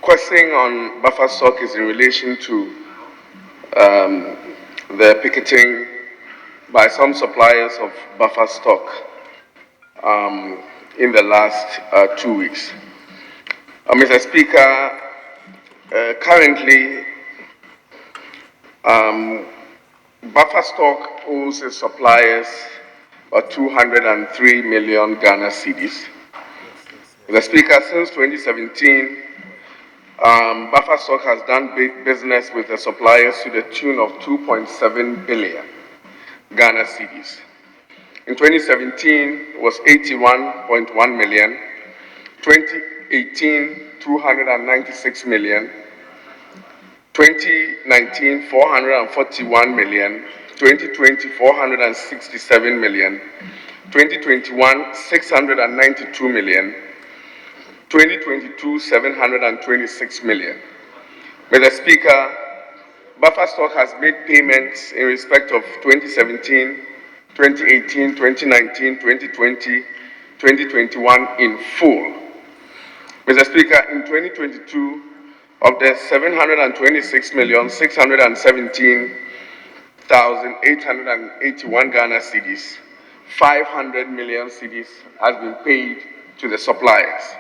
question on buffer stock is in relation to the picketing by some suppliers of buffer stock in the last 2 weeks. Mr. Speaker, currently, buffer stock owes its suppliers about 203 million Ghana cedis. Mr. Speaker, since 2017, buffer stock has done big business with the suppliers to the tune of 2.7 billion Ghana cedis. In 2017, it was 81.1 million. 2018, 296 million. 2019, 441 million. 2020, 467 million. 2021, 692 million. 2022, 726 million. Mr. Speaker, buffer stock has made payments in respect of 2017, 2018, 2019, 2020, 2021 in full. Mr. Speaker, in 2022, of the 726,617,881 Ghana cedis, 500 million cedis has been paid to the suppliers.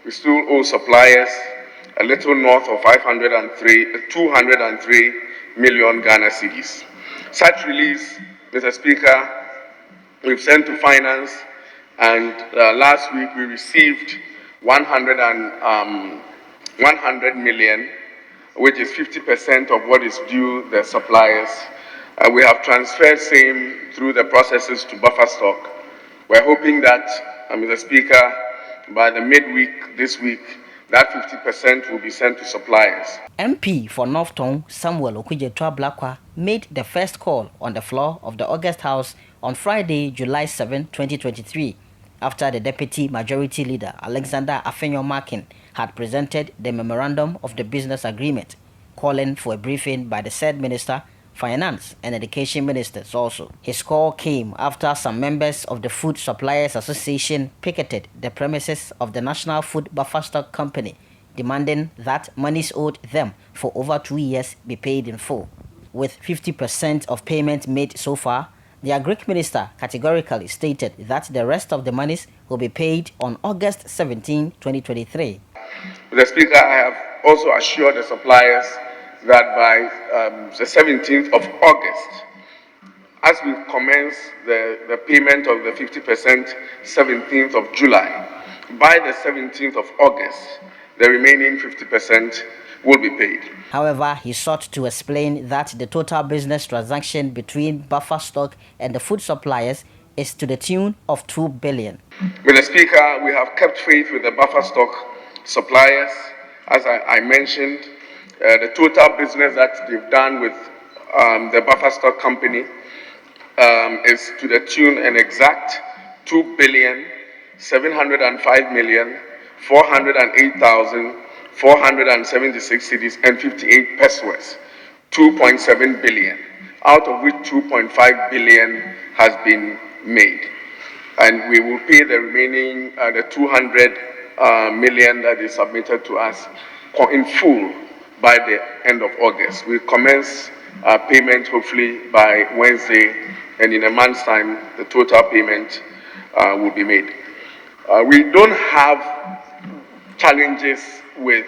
We still owe suppliers a little north of 203 million Ghana cedis. Such release, Mr. Speaker, we've sent to finance, and last week we received 100 million, which is 50% of what is due the suppliers. We have transferred same through the processes to buffer stock. We're hoping that, Mr. Speaker, by the midweek this week, that 50% will be sent to suppliers. MP for North Tongue, Samuel Okudzeto-Ablakwa, made the first call on the floor of the August House on Friday, July 7, 2023, after the Deputy Majority Leader, Alexander Afenyo-Markin, had presented the memorandum of the business agreement, calling for a briefing by the said Minister, Finance and Education Ministers also. His call came after some members of the Food Suppliers Association picketed the premises of the National Food Buffer Stock Company, demanding that monies owed them for over 2 years be paid in full. With 50% of payment made so far, the Agric Minister categorically stated that the rest of the monies will be paid on August 17, 2023. Mr. Speaker, I have also assured the suppliers that by the 17th of August, as we commence the payment of the 50%, 17th of July, by the 17th of August, the remaining 50% will be paid. However, he sought to explain that the total business transaction between buffer stock and the food suppliers is to the tune of 2 billion. Mr. Speaker, we have kept faith with the buffer stock suppliers. As I mentioned, the total business that they've done with the buffer stock company is to the tune and exact 2,705,408,476 cedis and 58 pesos, 2.7 billion, out of which 2.5 billion has been made. And we will pay the remaining, the 200 million that is submitted to us in full by the end of August. We commence payment hopefully by Wednesday, and in a month's time, the total payment will be made. We don't have challenges with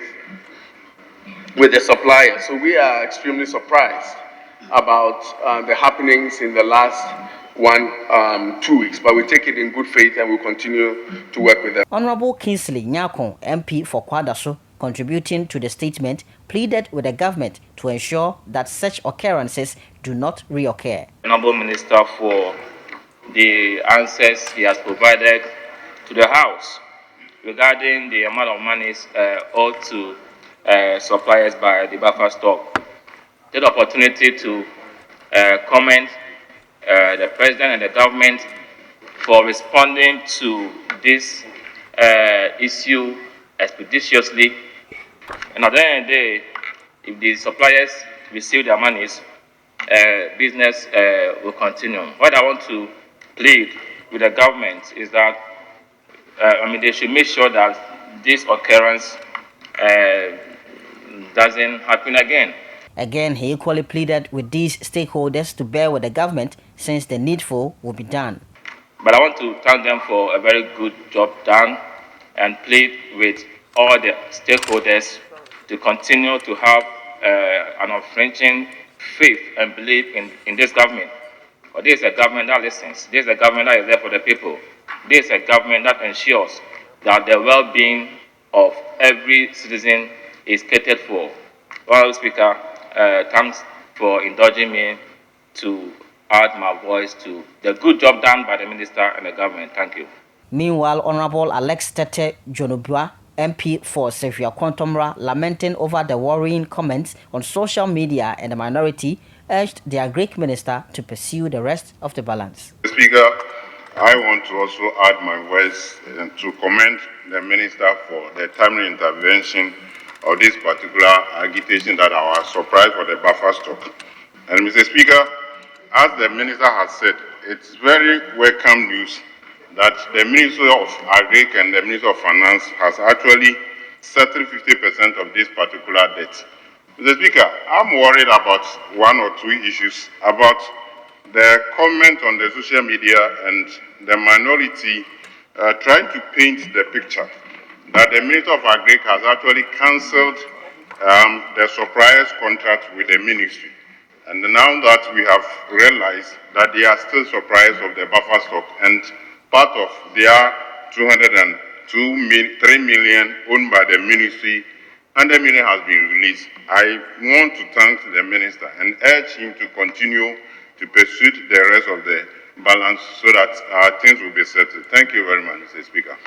the suppliers, so we are extremely surprised about the happenings in the last 2 weeks, but we take it in good faith and we'll continue to work with them. Honorable Kingsley Nyakon, MP for Kwadaso, contributing to the statement, pleaded with the government to ensure that such occurrences do not reoccur. Honorable Minister for the answers he has provided to the House regarding the amount of monies owed to suppliers by the buffer stock. Take the opportunity to comment the President and the government for responding to this issue expeditiously. And at the end of the day, if the suppliers receive their monies, business will continue. What I want to plead with the government is that they should make sure that this occurrence doesn't happen again. Again, he equally pleaded with these stakeholders to bear with the government since the needful will be done. But I want to thank them for a very good job done and plead with all the stakeholders to continue to have an unflinching faith and belief in this government. But this is a government that listens. This is a government that is there for the people. This is a government that ensures that the well-being of every citizen is catered for. Honourable Speaker, thanks for indulging me to add my voice to the good job done by the Minister and the government. Thank you. Meanwhile, Honorable Alex Tete Jonobua, MP for Sefia Kontomra, lamenting over the worrying comments on social media and the minority, urged the Agric Minister to pursue the rest of the balance. Speaker, I want to also add my voice to commend the Minister for the timely intervention of this particular agitation that I was surprised for the buffer stock. And Mr. Speaker, as the Minister has said, it's very welcome news that the Ministry of Agric and the Ministry of Finance has actually settled 50% of this particular debt. Mr. Speaker, I'm worried about one or two issues about the comment on the social media and the minority trying to paint the picture that the Minister of Agric has actually cancelled the suppliers contract with the ministry. And now that we have realized that they are still suppliers of the buffer stock and part of their 3 million owned by the ministry, 100 million has been released. I want to thank the minister and urge him to continue to pursue the rest of the balance so that things will be settled. Thank you very much, Mr. Speaker.